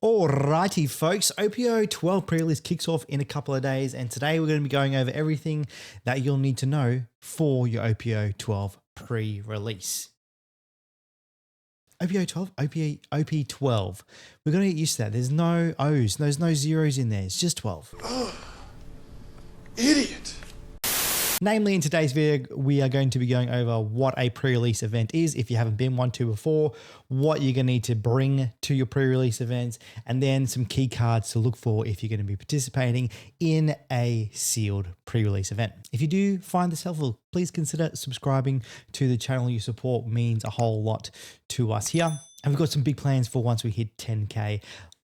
Alrighty folks, OP12 pre-release kicks off in a couple of days, and today we're going to be going over everything that you'll need to know for your OP12 pre-release. OP12, we're going to get used to that. There's no O's, there's no zeros in there, it's just 12. Oh, idiot. Namely, in today's video, we are going to be going over what a pre-release event is if you haven't been one to before, what you're going to need to bring to your pre-release events, and then some key cards to look for if you're going to be participating in a sealed pre-release event. If you do find this helpful, please consider subscribing to the channel. Your support means a whole lot to us here. And we've got some big plans for once we hit 10K.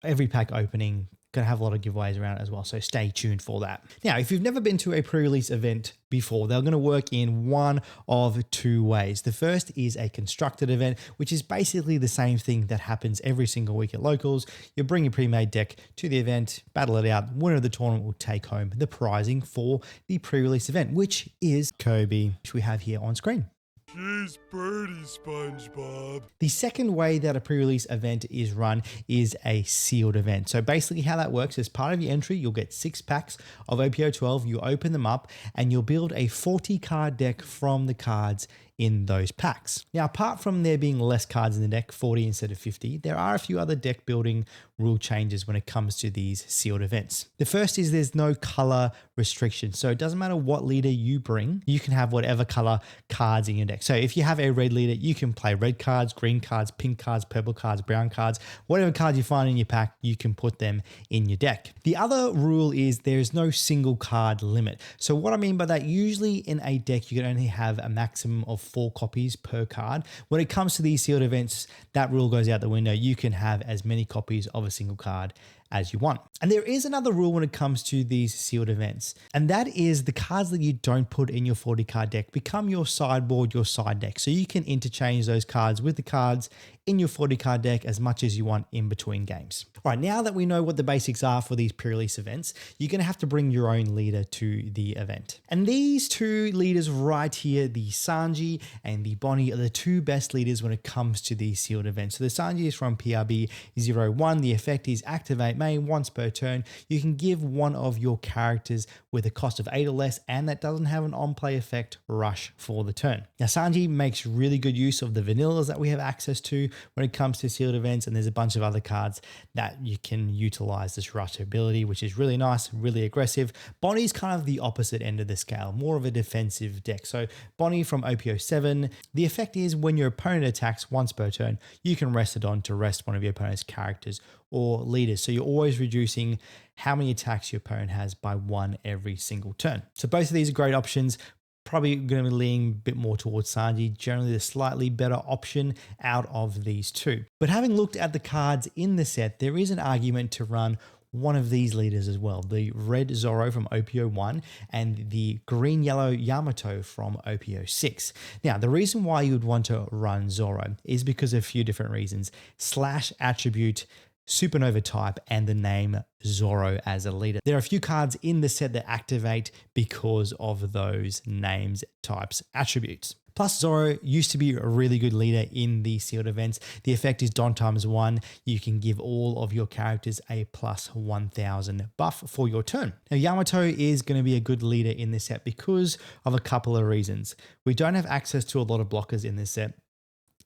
Every pack opening, going to have a lot of giveaways around it as well, so stay tuned for that. Now, if you've never been to a pre-release event before, they're going to work in one of two ways. The first is a constructed event, which is basically the same thing that happens every single week at locals. You bring your pre-made deck to the event, battle it out, winner of the tournament will take home the prizing for the pre-release event, which is Kobe, which we have here on screen. She's pretty, SpongeBob. The second way that a pre-release event is run is a sealed event. So basically how that works is part of your entry, you'll get 6 packs of OP12, you open them up and you'll build a 40 card deck from the cards in those packs. Now, apart from there being less cards in the deck, 40 instead of 50, there are a few other deck building rule changes when it comes to these sealed events. The first is there's no color restriction. So it doesn't matter what leader you bring, you can have whatever color cards in your deck. So if you have a red leader, you can play red cards, green cards, pink cards, purple cards, brown cards, whatever cards you find in your pack, you can put them in your deck. The other rule is there's no single card limit. So what I mean by that, usually in a deck, you can only have a maximum of 4 copies per card. When it comes to these sealed events, that rule goes out the window. You can have as many copies of a single card as you want. And there is another rule when it comes to these sealed events, and that is the cards that you don't put in your 40 card deck become your sideboard, your side deck. So you can interchange those cards with the cards in your 40 card deck as much as you want in between games. All right, now that we know what the basics are for these pre-release events, you're going to have to bring your own leader to the event. And these two leaders right here, the Sanji and the Bonnie, are the two best leaders when it comes to these sealed events. So the Sanji is from PRB 01. The effect is activate main once per turn. You can give one of your characters with a cost of 8 or less, and that doesn't have an on-play effect rush for the turn. Now, Sanji makes really good use of the vanillas that we have access to when it comes to sealed events, and there's a bunch of other cards that you can utilize this rush ability, which is really nice, really aggressive. Bonnie's kind of the opposite end of the scale, more of a defensive deck. So Bonnie from OP07, the effect is when your opponent attacks once per turn, you can rest it on to rest one of your opponent's characters or leaders. So you're always reducing how many attacks your opponent has by 1 every single turn. So both of these are great options. Probably going to be leaning a bit more towards Sanji, generally the slightly better option out of these two. But having looked at the cards in the set, there is an argument to run one of these leaders as well, the red Zoro from OP01 and the green-yellow Yamato from OP06. Now, the reason why you would want to run Zoro is because of a few different reasons. Slash attribute, supernova type, and the name Zoro as a leader. There are a few cards in the set that activate because of those names, types, attributes. Plus, Zoro used to be a really good leader in the sealed events. The effect is Don times 1. You can give all of your characters a plus 1000 buff for your turn. Now, Yamato is going to be a good leader in this set because of a couple of reasons. We don't have access to a lot of blockers in this set.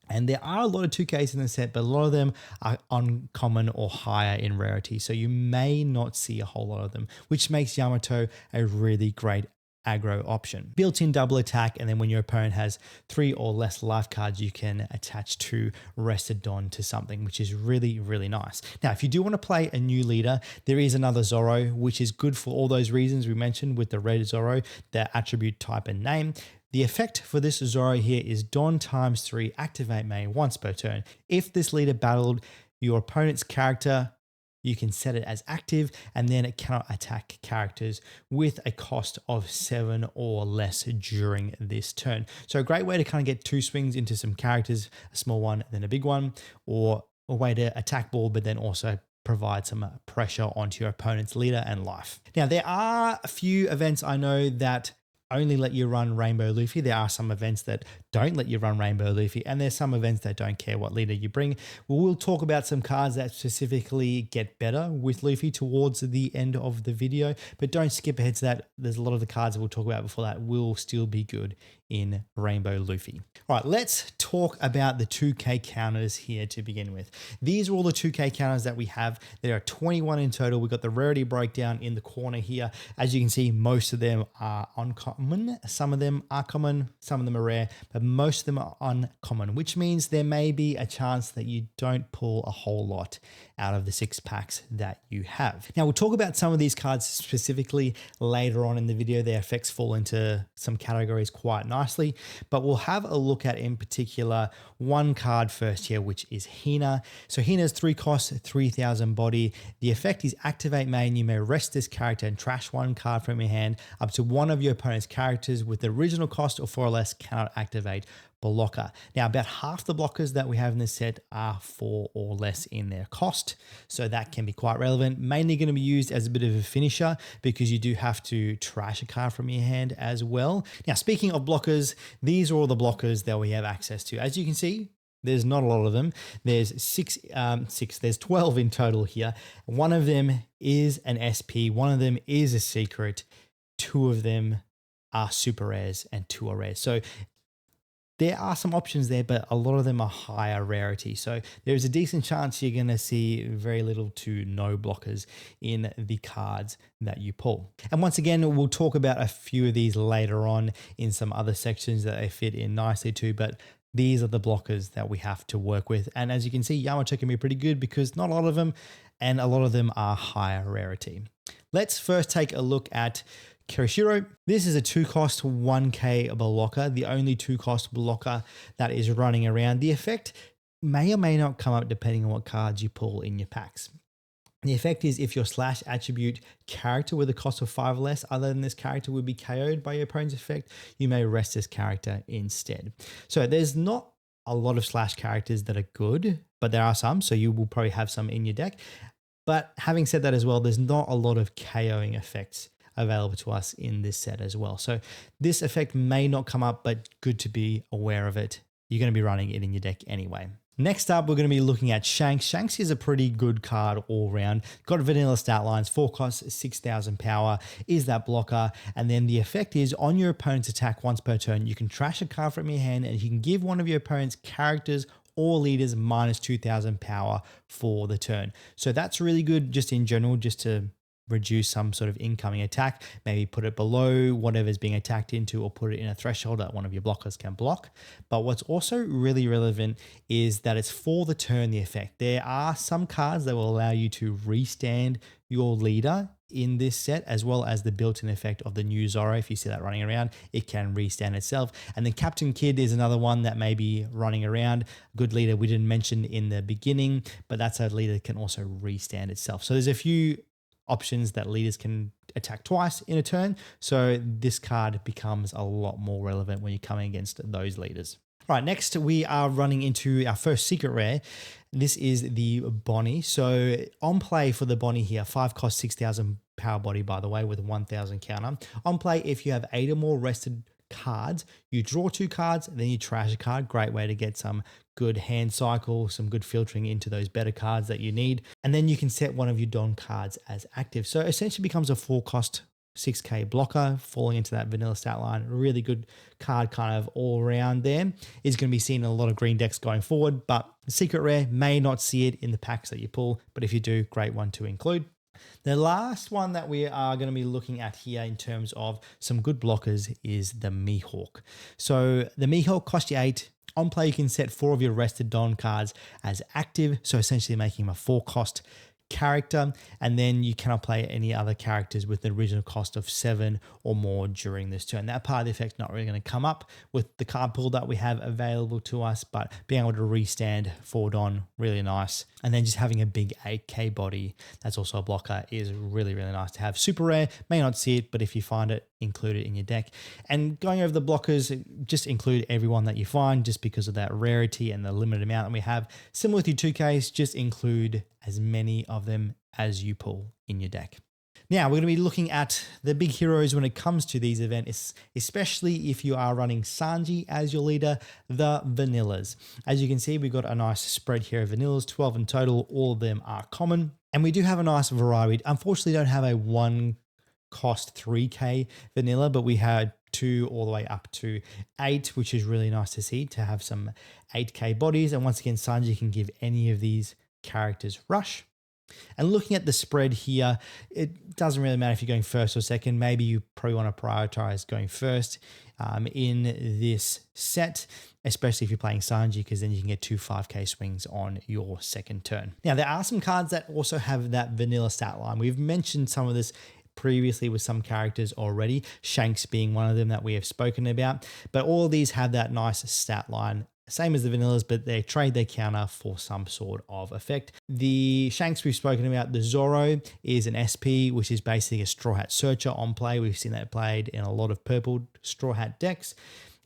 And there are a lot of 2Ks in the set, but a lot of them are uncommon or higher in rarity. So you may not see a whole lot of them, which makes Yamato a really great aggro option. Built-in double attack, and then when your opponent has 3 or less life cards, you can attach 2 rested Don to something, which is really, really nice. Now, if you do want to play a new leader, there is another Zoro, which is good for all those reasons we mentioned with the red Zoro, the attribute, type, and name. The effect for this Zoro here is Don times 3, activate main once per turn. If this leader battled your opponent's character, you can set it as active, and then it cannot attack characters with a cost of 7 or less during this turn. So a great way to kind of get 2 swings into some characters, a small one and then a big one, or a way to attack ball, but then also provide some pressure onto your opponent's leader and life. Now, there are a few events I know that only let you run Rainbow Luffy. There are some events that don't let you run Rainbow Luffy, and there's some events that don't care what leader you bring. We'll talk about some cards that specifically get better with Luffy towards the end of the video, but don't skip ahead to that. There's a lot of the cards that we'll talk about before that will still be good in Rainbow Luffy. All right, let's talk about the 2K counters here to begin with. These are all the 2K counters that we have. There are 21 in total. We've got the rarity breakdown in the corner here. As you can see, most of them are uncommon. Some of them are common, some of them are rare, but most of them are uncommon, which means there may be a chance that you don't pull a whole lot out of the 6 packs that you have. Now, we'll talk about some of these cards specifically later on in the video. Their effects fall into some categories quite nicely, but we'll have a look at in particular one card first here, which is Hina. So Hina's 3 cost, 3,000 body. The effect is activate main. You may rest this character and trash 1 card from your hand. Up to 1 of your opponent's characters with the original cost or 4 or less cannot activate blocker. Now, about half the blockers that we have in this set are 4 or less in their cost, so that can be quite relevant. Mainly going to be used as a bit of a finisher because you do have to trash a card from your hand as well. Now, speaking of blockers, these are all the blockers that we have access to. As you can see, there's not a lot of them. There's there's 12 in total here. One of them is an SP, one of them is a secret, 2 of them are super rares, and 2 are rares. So there are some options there, but a lot of them are higher rarity. So there's a decent chance you're going to see very little to no blockers in the cards that you pull. And once again, we'll talk about a few of these later on in some other sections that they fit in nicely too, but these are the blockers that we have to work with. And as you can see, Yamato can be pretty good because not a lot of them, and a lot of them are higher rarity. Let's first take a look at Kirishiro. This is a 2 cost 1k blocker, the only 2 cost blocker that is running around. The effect may or may not come up depending on what cards you pull in your packs. The effect is if your slash attribute character with a cost of 5 or less other than this character would be KO'd by your opponent's effect, you may rest this character instead. So there's not a lot of slash characters that are good, but there are some, so you will probably have some in your deck. But having said that as well, there's not a lot of KOing effects available to us in this set as well. So this effect may not come up, but good to be aware of it. You're going to be running it in your deck anyway. Next up, we're going to be looking at Shanks. Shanks is a pretty good card all round. Got vanilla stat lines, 4 costs, 6,000 power, is that blocker. And then the effect is on your opponent's attack once per turn, you can trash a card from your hand and you can give one of your opponent's characters or leaders minus 2,000 power for the turn. So that's really good just in general, just to reduce some sort of incoming attack, maybe put it below whatever's being attacked into or put it in a threshold that one of your blockers can block. But what's also really relevant is that it's for the turn, the effect. There are some cards that will allow you to restand your leader in this set, as well as the built-in effect of the new Zoro. If you see that running around, it can restand itself. And then Captain Kidd is another one that may be running around. Good leader we didn't mention in the beginning, but that's a leader that can also restand itself. So there's a few options that leaders can attack twice in a turn. So this card becomes a lot more relevant when you're coming against those leaders. All right, next we are running into our first secret rare. This is the Bonnie. So on play for the Bonnie here, 5 cost 6,000 power body, by the way, with 1,000 counter. On play, if you have 8 or more rested cards, you draw 2 cards, then you trash a card. Great way to get some good hand cycle, some good filtering into those better cards that you need. And then you can set one of your Don cards as active. So essentially becomes a 4 cost 6k blocker, falling into that vanilla stat line. Really good card kind of all around there. Is going to be seen in a lot of green decks going forward, but the secret rare may not see it in the packs that you pull, but if you do, great one to include. The last one that we are going to be looking at here in terms of some good blockers is the Mihawk. So the Mihawk costs you 8. On play, you can set 4 of your rested Don cards as active, so essentially making him a 4 cost character, and then you cannot play any other characters with the original cost of 7 or more during this turn. That part of the effect not really going to come up with the card pool that we have available to us, but being able to restand forward on, really nice. And then just having a big 8k body, that's also a blocker, is really, really nice to have. Super rare, may not see it, but if you find it, include it in your deck. And going over the blockers, just include everyone that you find just because of that rarity and the limited amount that we have. Similar with your 2Ks, just include as many of them as you pull in your deck. Now, we're going to be looking at the big heroes when it comes to these events, especially if you are running Sanji as your leader, the vanillas. As you can see, we've got a nice spread here of vanillas, 12 in total. All of them are common. And we do have a nice variety. We unfortunately don't have a one cost 3K vanilla, but we had 2 all the way up to 8, which is really nice to see, to have some 8K bodies. And once again, Sanji can give any of these characters rush. And looking at the spread here, it doesn't really matter if you're going first or second. Maybe you probably want to prioritize going first in this set, especially if you're playing Sanji, because then you can get 2 5K swings on your second turn. Now, there are some cards that also have that vanilla stat line. We've mentioned some of this previously with some characters already, Shanks being one of them that we have spoken about. But all of these have that nice stat line, same as the vanillas, but they trade their counter for some sort of effect. The Shanks we've spoken about, the Zoro is an SP, which is basically a Straw Hat Searcher on play. We've seen that played in a lot of purple Straw Hat decks.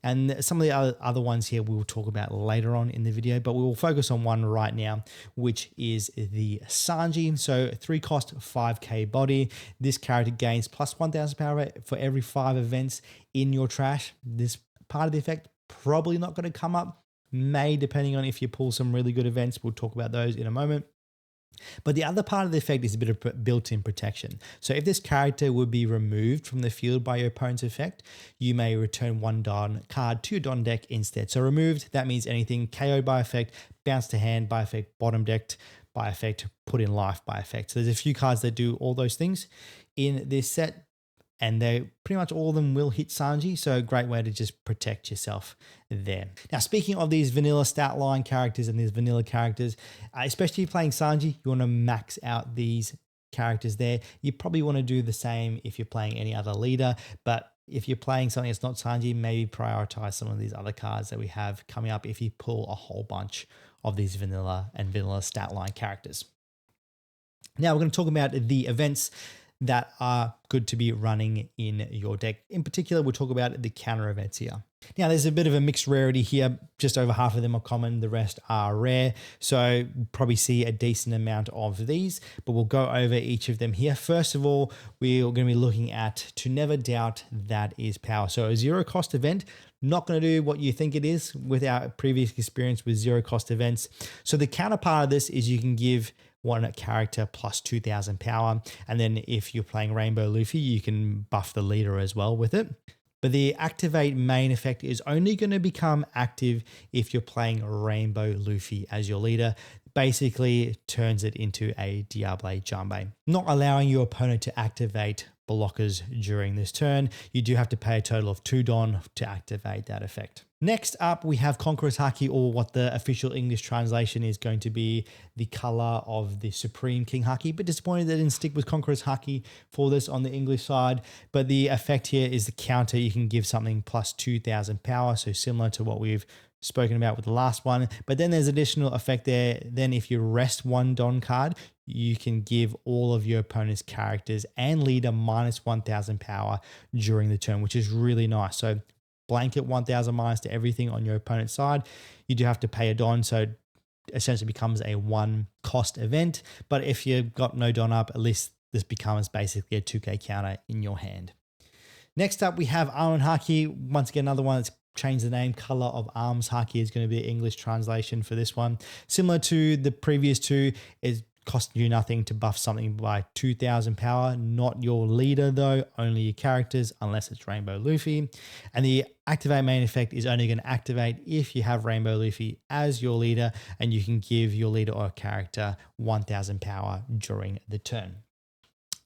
And some of the other ones here we will talk about later on in the video, but we will focus on one right now, which is the Sanji. So 3 cost 5K body. This character gains plus 1000 power for every 5 events in your trash. This part of the effect probably not going to come up. May, depending on if you pull some really good events. We'll talk about those in a moment. But the other part of the effect is a bit of built-in protection. So if this character would be removed from the field by your opponent's effect, you may return 1 Don card to your Don deck instead. So removed, that means anything KO'd by effect, bounced to hand by effect, bottom decked by effect, put in life by effect. So there's a few cards that do all those things in this set, and they pretty much all of them will hit Sanji, so a great way to just protect yourself there. Now, speaking of these vanilla stat line characters and these vanilla characters, especially if you're playing Sanji, you want to max out these characters there. You probably want to do the same if you're playing any other leader, but if you're playing something that's not Sanji, maybe prioritize some of these other cards that we have coming up if you pull a whole bunch of these vanilla and vanilla stat line characters. Now, we're going to talk about the events that are good to be running in your deck. In particular, we'll talk about the counter events here. Now, there's a bit of a mixed rarity here. Just over half of them are common, the rest are rare. So probably see a decent amount of these, but we'll go over each of them here. First of all, we're going to be looking at To Never Doubt That Is Power. So a 0 cost event, not going to do what you think it is with our previous experience with 0 cost events. So the counterpart of this is you can give one character plus 2000 power. And then if you're playing Rainbow Luffy, you can buff the leader as well with it. But the activate main effect is only going to become active if you're playing Rainbow Luffy as your leader. Basically turns it into a Diable Jambe, not allowing your opponent to activate blockers during this turn. You do have to pay a total of 2 Don to activate that effect. Next up, we have Conqueror's Haki, or what the official English translation is going to be the color of the Supreme King Haki. But disappointed they didn't stick with Conqueror's Haki for this on the English side. But the effect here is the counter. You can give something plus 2000 power, so similar to what we've spoken about with the last one. But then there's additional effect there. Then if you rest 1 Don card, you can give all of your opponent's characters and leader minus 1000 power during the turn, which is really nice. So blanket 1000 minus to everything on your opponent's side. You do have to pay a Don, so it essentially becomes a 1 cost event. But if you've got no Don up, at least this becomes basically a 2K counter in your hand. Next up, we have Arm Haki. Once again, another one that's changed the name. Color of Arms Haki is going to be the English translation for this one. Similar to the previous two, it costs you nothing to buff something by 2000 power. Not your leader though, only your characters, unless it's Rainbow Luffy. And the activate main effect is only going to activate if you have Rainbow Luffy as your leader, and you can give your leader or character 1000 power during the turn.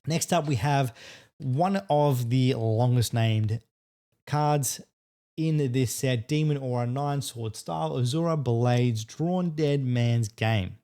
Next up, we have one of the longest named cards in this set, Demon Aura 9 Sword Style Azura Blades Drawn Dead Man's Game.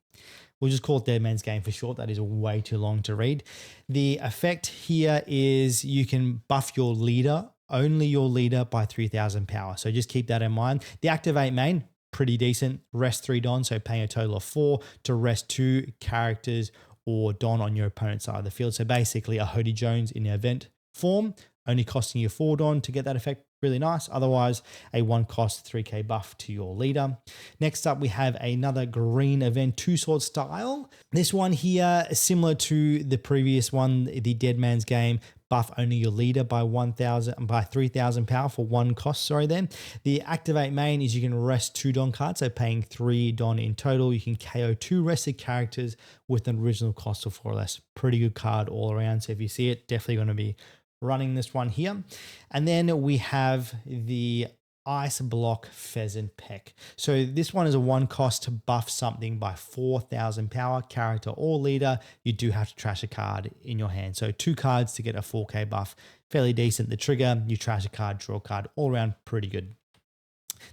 We'll just call it Dead Man's Game for short. That is way too long to read. The effect here is you can buff your leader, only your leader, by 3000 power. So just keep that in mind. The activate main, pretty decent. Rest 3 Don, so paying a total of 4 to rest 2 characters or Don on your opponent's side of the field. So basically a Hody Jones in the event form, only costing you 4 Don to get that effect. Really nice. Otherwise, a 1 cost 3k buff to your leader. Next up, we have another green event, Two Sword style. This one here, similar to the previous one, the Dead Man's Game, buff only your leader by 3,000 power for 1 cost. The activate main is you can rest 2 Don cards, so paying 3 Don in total. You can KO 2 rested characters with an original cost of 4 or less. Pretty good card all around. So if you see it, definitely going to be running this one here. And then we have the Ice Block Pheasant Peck. So this one is a 1 cost to buff something by 4,000 power, character or leader. You do have to trash a card in your hand. So 2 cards to get a 4k buff. Fairly decent. The trigger, you trash a card, draw a card, all around pretty good.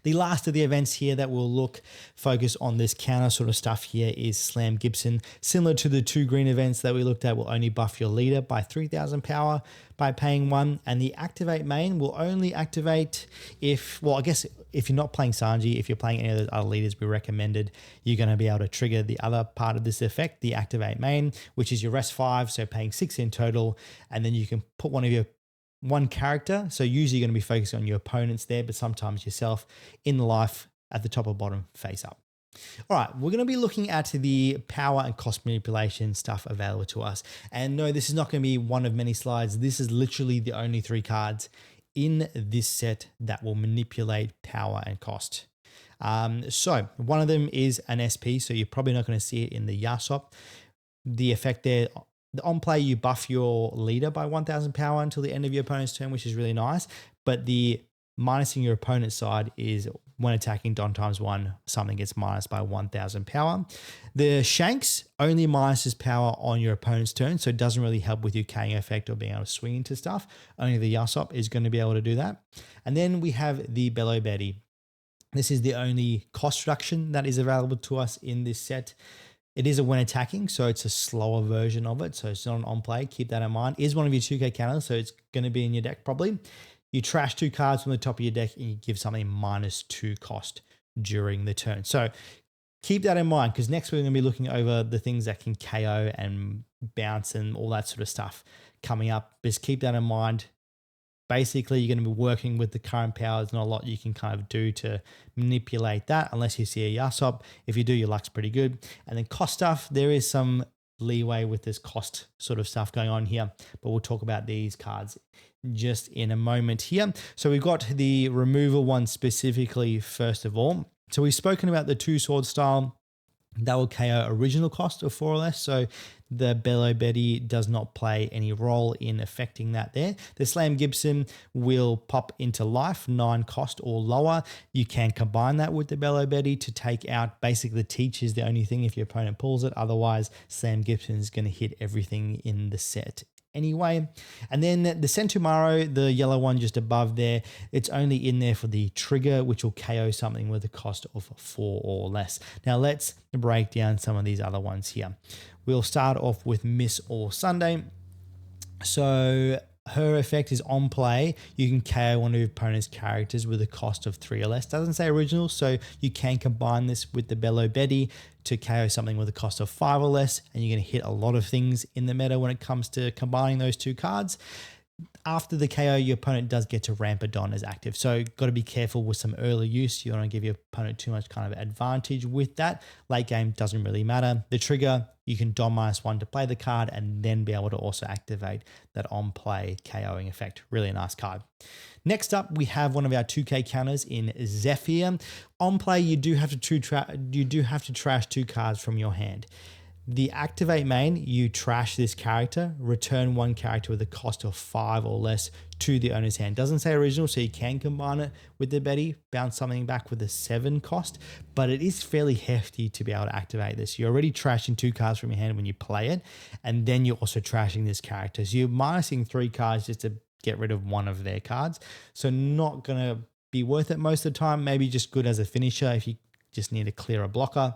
The last of the events here that will focus on this counter sort of stuff here is Slam Gibson. Similar to the 2 green events that we looked at, will only buff your leader by 3,000 power by paying 1. And the activate main will only activate if you're not playing Sanji, if you're playing any of those other leaders we recommended, you're going to be able to trigger the other part of this effect, the activate main, which is your rest 5, so paying 6 in total. And then you can put one character, so usually you're going to be focusing on your opponents there, but sometimes yourself in the life at the top or bottom face up. All right, we're going to be looking at the power and cost manipulation stuff available to us. And no, this is not going to be one of many slides. This is literally the only 3 cards in this set that will manipulate power and cost. So one of them is an SP, so you're probably not going to see it in the Yasop. The effect there, on play, you buff your leader by 1,000 power until the end of your opponent's turn, which is really nice. But the minusing your opponent's side is when attacking Don ×1, something gets minus by 1,000 power. The Shanks only minuses power on your opponent's turn, so it doesn't really help with your Kang effect or being able to swing into stuff. Only the Yasop is going to be able to do that. And then we have the Bello Betty. This is the only cost reduction that is available to us in this set. It is a when attacking, so it's a slower version of it. So it's not an on play. Keep that in mind. It is one of your 2k counters, so it's going to be in your deck probably. You trash 2 cards from the top of your deck and you give something -2 cost during the turn. So keep that in mind, because next we're going to be looking over the things that can KO and bounce and all that sort of stuff coming up. Just keep that in mind. Basically, you're going to be working with the current power. There's not a lot you can kind of do to manipulate that unless you see a Yasop. If you do, your luck's pretty good. And then cost stuff, there is some leeway with this cost sort of stuff going on here, but we'll talk about these cards just in a moment here. So we've got the removal one specifically first of all. So we've spoken about the 2 sword style. That will KO original cost of 4 or less. So the Bello Betty does not play any role in affecting that there. The Slam Gibson will pop into life, 9 cost or lower. You can combine that with the Bello Betty to take out basically the Teach is the only thing if your opponent pulls it. Otherwise, Slam Gibson is going to hit everything in the set anyway. And then the Sentomaro, the yellow one just above there, it's only in there for the trigger, which will KO something with a cost of 4 or less. Now let's break down some of these other ones here. We'll start off with Miss All Sunday. So her effect is on play. You can KO one of your opponent's characters with a cost of 3 or less. Doesn't say original, so you can combine this with the Bello Betty to KO something with a cost of 5 or less, and you're going to hit a lot of things in the meta when it comes to combining those 2 cards. After the KO, your opponent does get to ramp a Don as active. So got to be careful with some early use. You don't want to give your opponent too much kind of advantage with that. Late game doesn't really matter. The trigger, you can Don -1 to play the card and then be able to also activate that on play KOing effect. Really nice card. Next up, we have one of our 2k counters in Zephyr. On play, you do have to trash 2 cards from your hand. The activate main, you trash this character, return 1 character with a cost of 5 or less to the owner's hand. Doesn't say original, so you can combine it with the Betty, bounce something back with a 7 cost, but it is fairly hefty to be able to activate this. You're already trashing 2 cards from your hand when you play it, and then you're also trashing this character. So you're minusing 3 cards just to get rid of one of their cards. So not going to be worth it most of the time. Maybe just good as a finisher if you just need to clear a blocker.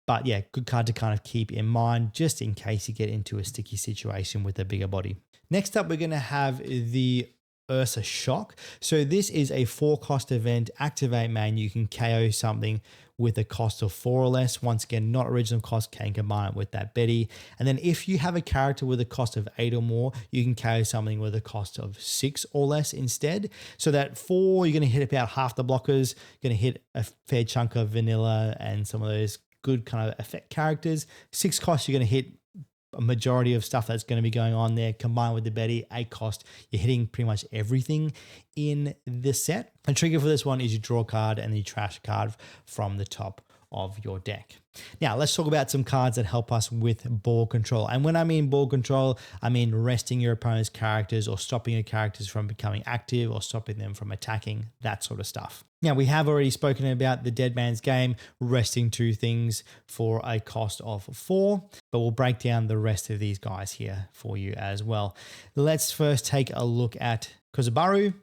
But yeah, good card to kind of keep in mind just in case you get into a sticky situation with a bigger body. Next up, we're going to have the Ursa Shock. So this is a 4-cost event. Activate main. You can KO something with a cost of 4 or less. Once again, not original cost, can combine it with that Betty. And then if you have a character with a cost of 8 or more, you can KO something with a cost of 6 or less instead. So that 4, you're going to hit about half the blockers, you're going to hit a fair chunk of vanilla and some of those good kind of effect characters. 6 costs, you're going to hit a majority of stuff that's going to be going on there. Combined with the Betty, 8 cost, you're hitting pretty much everything in this set. The trigger for this one is you draw a card and then you trash a card from the top of your deck. Now let's talk about some cards that help us with board control. And when I mean board control, I mean resting your opponent's characters or stopping your characters from becoming active or stopping them from attacking, that sort of stuff. Now, we have already spoken about the Dead Man's Game, resting 2 things for a cost of 4, but we'll break down the rest of these guys here for you as well. Let's first take a look at Kozabaru.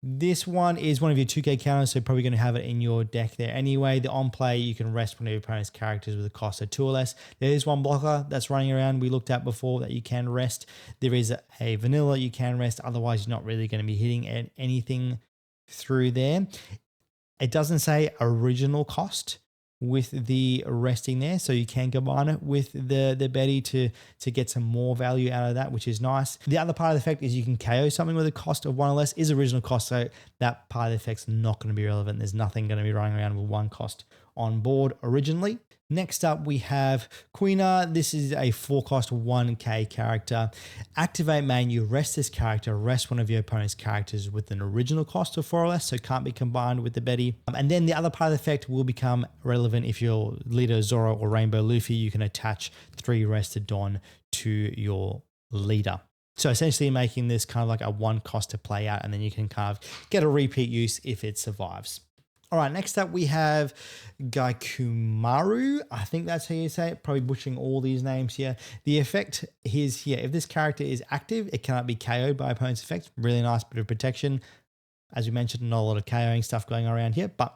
This one is one of your 2K counters, so probably going to have it in your deck there anyway. The on play, you can rest one of your opponent's characters with a cost of 2 or less. There is one blocker that's running around we looked at before that you can rest. There is a vanilla you can rest, otherwise you're not really going to be hitting anything through there. It doesn't say original cost with the resting there, so you can combine it with the Betty to get some more value out of that, which is nice. The other part of the effect is you can KO something with a cost of 1 or less, is original cost, so that part of the effect's not going to be relevant. There's nothing going to be running around with 1 cost on board originally. Next up, we have Quina. This is a 4-cost 1K character. Activate main, you rest this character, rest one of your opponent's characters with an original cost of 4 or less, so can't be combined with the Betty. And then the other part of the effect will become relevant if your leader Zoro or Rainbow Luffy, you can attach 3 rested Don to your leader. So essentially making this kind of like a 1 cost to play out, and then you can kind of get a repeat use if it survives. All right, next up we have Gaikumaru. I think that's how you say it. Probably butchering all these names here. The effect is here. If this character is active, it cannot be KO'd by opponent's effect. Really nice bit of protection. As we mentioned, not a lot of KOing stuff going around here, but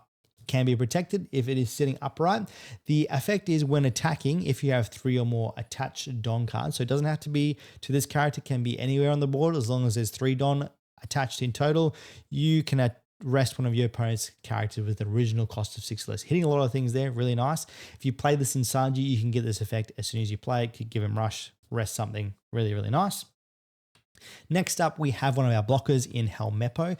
can be protected if it is sitting upright. The effect is when attacking, if you have 3 or more attached Don cards, so it doesn't have to be to this character, can be anywhere on the board as long as there's 3 Don attached in total, you can rest one of your opponent's characters with the original cost of 6 less. Hitting a lot of things there, really nice. If you play this in Sanji, you can get this effect as soon as you play it. Could give him rush, rest something, really, really nice. Next up, we have one of our blockers in Helmeppo.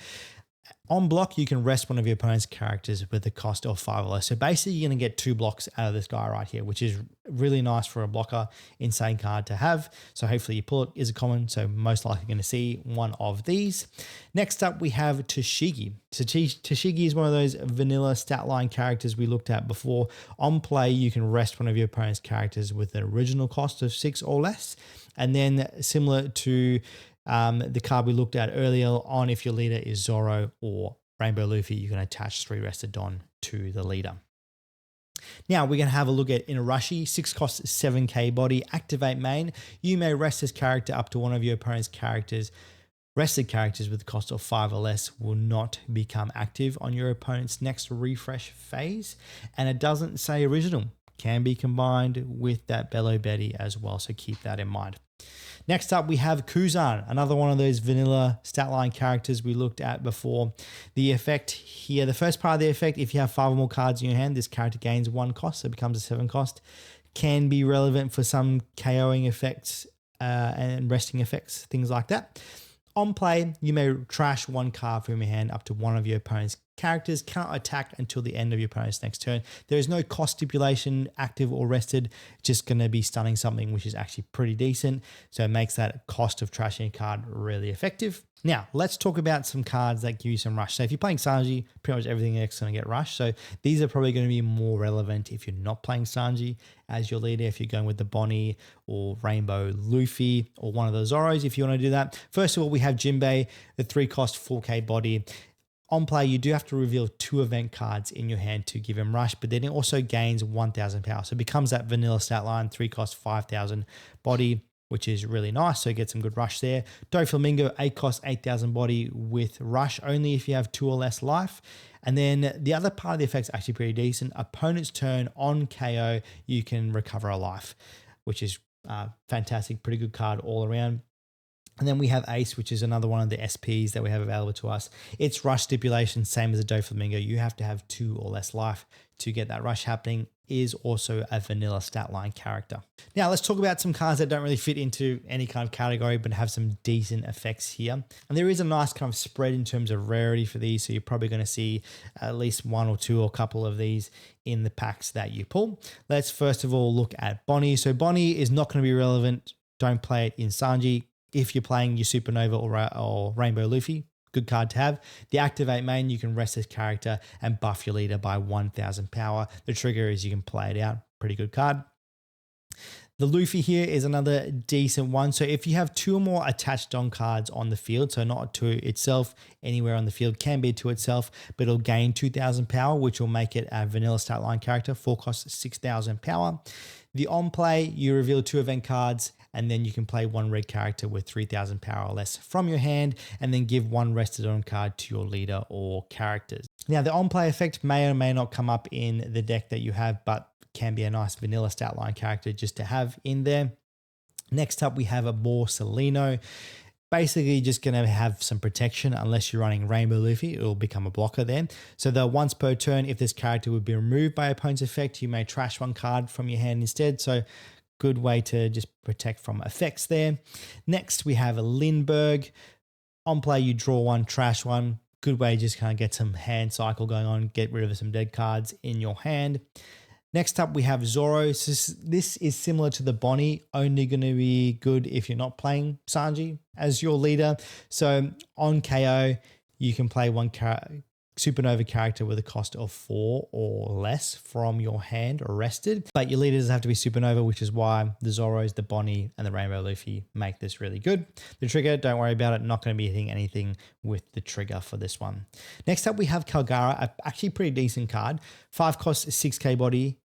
On block, you can rest one of your opponent's characters with the cost of 5 or less. So basically, you're going to get 2 blocks out of this guy right here, which is really nice for a blocker. Insane card to have. So hopefully you pull it. Is a common, so most likely going to see one of these. Next up, we have Toshigi. So Toshigi is one of those vanilla stat line characters we looked at before. On play, you can rest one of your opponent's characters with an original cost of 6 or less. And then similar to the card we looked at earlier on, if your leader is Zoro or Rainbow Luffy, you can attach 3 rested Don to the leader. Now we're going to have a look at Inarashi, 6 cost 7k body, activate main. You may rest this character up to one of your opponent's characters. Rested characters with the cost of 5 or less will not become active on your opponent's next refresh phase. And it doesn't say original, can be combined with that Bello Betty as well, so keep that in mind. Next up, we have Kuzan, another one of those vanilla stat line characters we looked at before. The effect here, the first part of the effect, if you have 5 or more cards in your hand, this character gains 1 cost, so it becomes a 7 cost. Can be relevant for some KOing effects and resting effects, things like that. On play, you may trash 1 card from your hand up to one of your opponent's characters. Cannot attack until the end of your opponent's next turn. There is no cost stipulation, active or rested. Just going to be stunning something, which is actually pretty decent. So it makes that cost of trashing a card really effective. Now, let's talk about some cards that give you some rush. So if you're playing Sanji, pretty much everything else is going to get rushed. So these are probably going to be more relevant if you're not playing Sanji as your leader, if you're going with the Bonnie or Rainbow Luffy or one of the Zoros, if you want to do that. First of all, we have Jinbei, the 3 cost 4k body. On play, you do have to reveal 2 event cards in your hand to give him rush, but then it also gains 1,000 power. So it becomes that vanilla stat line, 3 cost 5,000 body, which is really nice. So you get some good rush there. Doflamingo, 8 cost 8,000 body with rush only if you have 2 or less life. And then the other part of the effect's actually pretty decent. Opponent's turn on KO, you can recover a life, which is fantastic. Pretty good card all around. And then we have Ace, which is another one of the SPs that we have available to us. It's rush stipulation, same as a Doflamingo. You have to have 2 or less life to get that rush happening. Is also a vanilla stat line character. Now let's talk about some cards that don't really fit into any kind of category but have some decent effects here. And there is a nice kind of spread in terms of rarity for these, so you're probably going to see at least 1 or 2 or a couple of these in the packs that you pull. Let's first of all look at Bonnie. So Bonnie is not going to be relevant. Don't play it in Sanji. If you're playing your Supernova or Rainbow Luffy, good card to have. The activate main, you can rest this character and buff your leader by 1000 power. The trigger is you can play it out. Pretty good card. The Luffy here is another decent one. So if you have 2 or more attached on cards on the field, so not to itself, anywhere on the field, can be to itself, but it'll gain 2000 power, which will make it a vanilla stat line character. 4 costs 6000 power. The on play, you reveal 2 event cards, and then you can play 1 red character with 3000 power or less from your hand, and then give 1 rested on card to your leader or characters. Now, the on play effect may or may not come up in the deck that you have, but can be a nice vanilla stat line character just to have in there. Next up, we have a Borsalino. Basically just going to have some protection unless you're running Rainbow Luffy. It will become a blocker then. So the once per turn, if this character would be removed by opponent's effect, you may trash 1 card from your hand instead. So good way to just protect from effects there. Next, we have a Lindbergh. On play, you draw 1, trash 1. Good way to just kind of get some hand cycle going on, get rid of some dead cards in your hand. Next up, we have Zoro. So this is similar to the Bonnie, only going to be good if you're not playing Sanji as your leader. So on KO, you can play 1 Supernova character with a cost of 4 or less from your hand rested. But your leader doesn't have to be Supernova, which is why the Zoros, the Bonnie, and the Rainbow Luffy make this really good. The trigger, don't worry about it. Not going to be hitting anything with the trigger for this one. Next up, we have Kalgara, actually pretty decent card. 5 costs 6k body.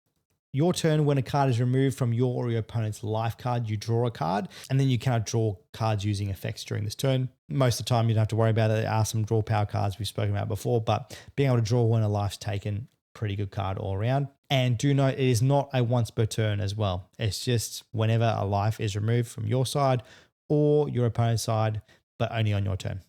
Your turn, when a card is removed from your or your opponent's life card, you draw a card, and then you cannot draw cards using effects during this turn. Most of the time, you don't have to worry about it. There are some draw power cards we've spoken about before, but being able to draw when a life's taken, pretty good card all around. And do note, it is not a once per turn as well. It's just whenever a life is removed from your side or your opponent's side, but only on your turn.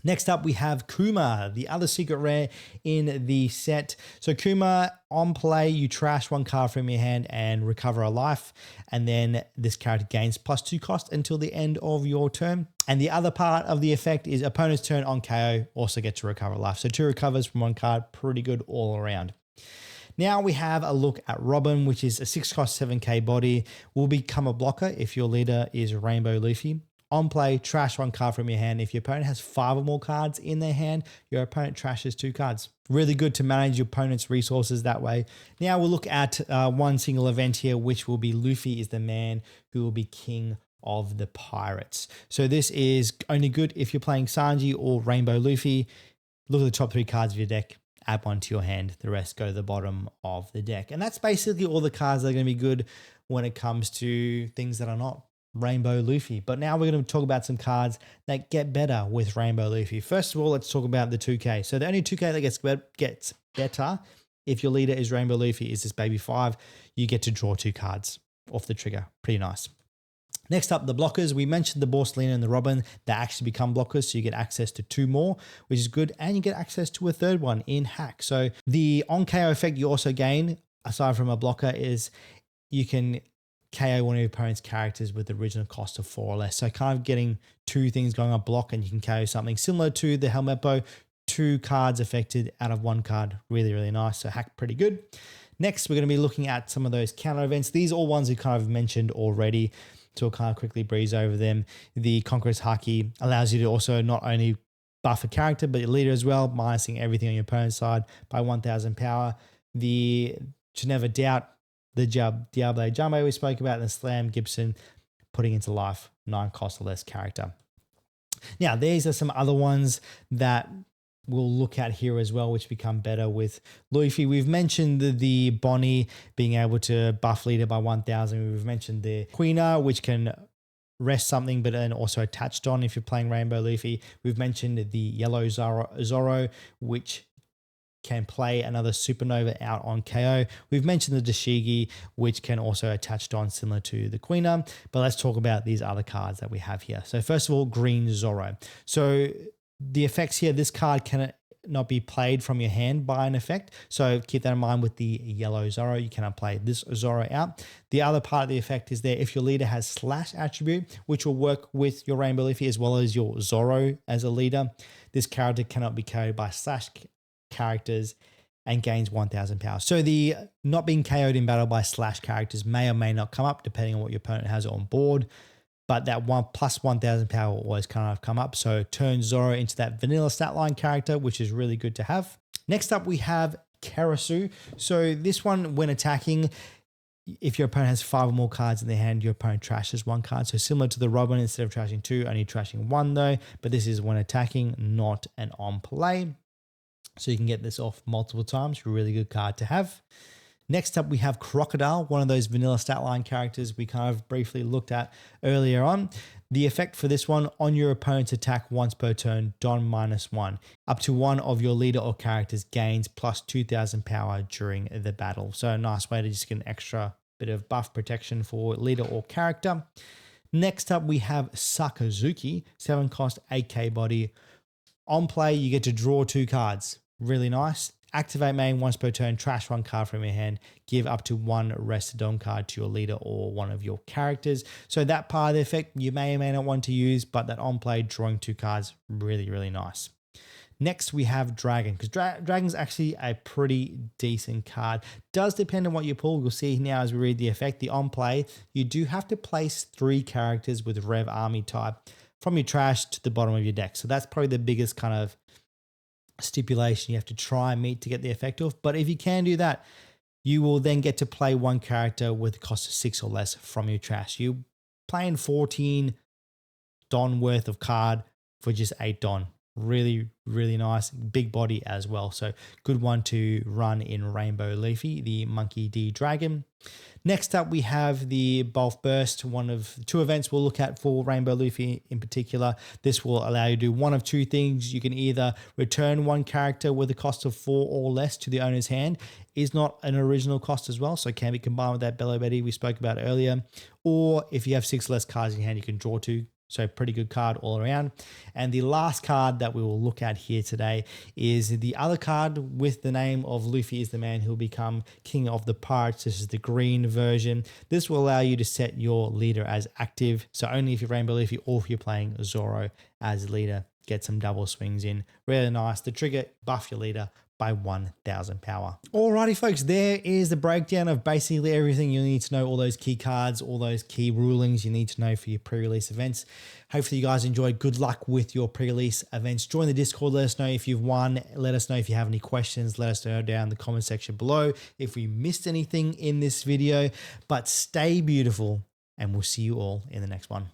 Next up, we have Kuma, the other secret rare in the set. So Kuma, on play, you trash 1 card from your hand and recover a life. And then this character gains +2 cost until the end of your turn. And the other part of the effect is opponent's turn on KO also get to recover life. So 2 recovers from 1 card, pretty good all around. Now we have a look at Robin, which is a 6 cost 7k body. Will become a blocker if your leader is Rainbow Luffy. On play, trash 1 card from your hand. If your opponent has 5 or more cards in their hand, your opponent trashes 2 cards. Really good to manage your opponent's resources that way. Now we'll look at 1 single event here, which will be Luffy is the man who will be king of the pirates. So this is only good if you're playing Sanji or Rainbow Luffy. Look at the top 3 cards of your deck. Add 1 to your hand. The rest go to the bottom of the deck. And that's basically all the cards that are going to be good when it comes to things that are not Rainbow Luffy. But now we're going to talk about some cards that get better with Rainbow Luffy. First of all, let's talk about the 2K. So the only 2K that gets better if your leader is Rainbow Luffy is this baby 5. You get to draw 2 cards off the trigger. Pretty nice. Next up, the blockers. We mentioned the Borsalino and the Robin. They actually become blockers, so you get access to 2 more, which is good. And you get access to a 3rd one in Hack. So the on KO effect you also gain, aside from a blocker, is you can KO one of your opponent's characters with the original cost of 4 or less. So kind of getting 2 things going on block, and you can KO something similar to the Helmet Bow. 2 cards affected out of 1 card. Really, really nice. So Hack pretty good. Next, we're going to be looking at some of those counter events. These are all ones we kind of mentioned already, so we'll kind of quickly breeze over them. The Conqueror's Haki allows you to also not only buff a character, but your leader as well, minusing everything on your opponent's side by 1000 power. The Should Never Doubt, the Diablo Jumbo we spoke about, and the Slam Gibson putting into life 9 cost or less character. Now, these are some other ones that we'll look at here as well, which become better with Luffy. We've mentioned the Bonnie being able to buff leader by 1000. We've mentioned the Quina, which can rest something, but then also attached on if you're playing Rainbow Luffy. We've mentioned the yellow Zoro, which can play another supernova out on KO. We've mentioned the Dashigi, which can also attach Don similar to the Queener, but let's talk about these other cards that we have here. So first of all, Green Zoro. So the effects here, this card can not be played from your hand by an effect. So keep that in mind with the yellow Zoro. You cannot play this Zoro out. The other part of the effect is there if your leader has slash attribute, which will work with your Rainbow Luffy as well as your Zoro as a leader. This character cannot be carried by slash characters and gains 1000 power. So the not being KO'd in battle by slash characters may or may not come up depending on what your opponent has on board. But that one plus 1000 power will always kind of come up. So turn Zoro into that vanilla stat line character, which is really good to have. Next up, we have Karasu. So this one, when attacking, if your opponent has 5 or more cards in their hand, your opponent trashes 1 card. So similar to the Robin, instead of trashing 2, only trashing 1 though. But this is when attacking, not an on play. So you can get this off multiple times. Really good card to have. Next up, we have Crocodile, one of those vanilla stat line characters we kind of briefly looked at earlier on. The effect for this one, on your opponent's attack once per turn, Don -1. Up to one of your leader or characters gains plus 2000 power during the battle. So a nice way to just get an extra bit of buff protection for leader or character. Next up, we have Sakazuki, 7 cost, 8k body. On play, you get to draw 2 cards. Really nice. Activate main once per turn, trash 1 card from your hand, give up to 1 rested Dom card to your leader or one of your characters. So that part of the effect you may or may not want to use, but that on play, drawing 2 cards, really, really nice. Next, we have Dragon, because Dragon's actually a pretty decent card. Does depend on what you pull. You'll see now as we read the effect, the on play, you do have to place 3 characters with Rev Army type from your trash to the bottom of your deck. So that's probably the biggest kind of stipulation you have to try and meet to get the effect off. But if you can do that, you will then get to play 1 character with a cost of 6 or less from your trash. You're playing 14 Don worth of card for just 8 Don. Really, really nice. Big body as well. So good one to run in Rainbow Luffy, the Monkey D Dragon. Next up, we have the Bulk Burst, one of 2 events we'll look at for Rainbow Luffy in particular. This will allow you to do one of 2 things. You can either return 1 character with a cost of 4 or less to the owner's hand. Is not an original cost as well, so it can be combined with that Bello Betty we spoke about earlier. Or if you have 6 less cards in your hand, you can draw 2. So pretty good card all around. And the last card that we will look at here today is the other card with the name of Luffy is the man who will become King of the Pirates. This is the green version. This will allow you to set your leader as active. So only if you're Rainbow Luffy or if you're playing Zoro as leader, get some double swings in. Really nice. The trigger, buff your leader by 1000 power. Alrighty folks, there is the breakdown of basically everything you need to know, all those key cards, all those key rulings you need to know for your pre-release events. Hopefully you guys enjoyed. Good luck with your pre-release events. Join the Discord, let us know if you've won, let us know if you have any questions, let us know down in the comment section below if we missed anything in this video, but stay beautiful and we'll see you all in the next one.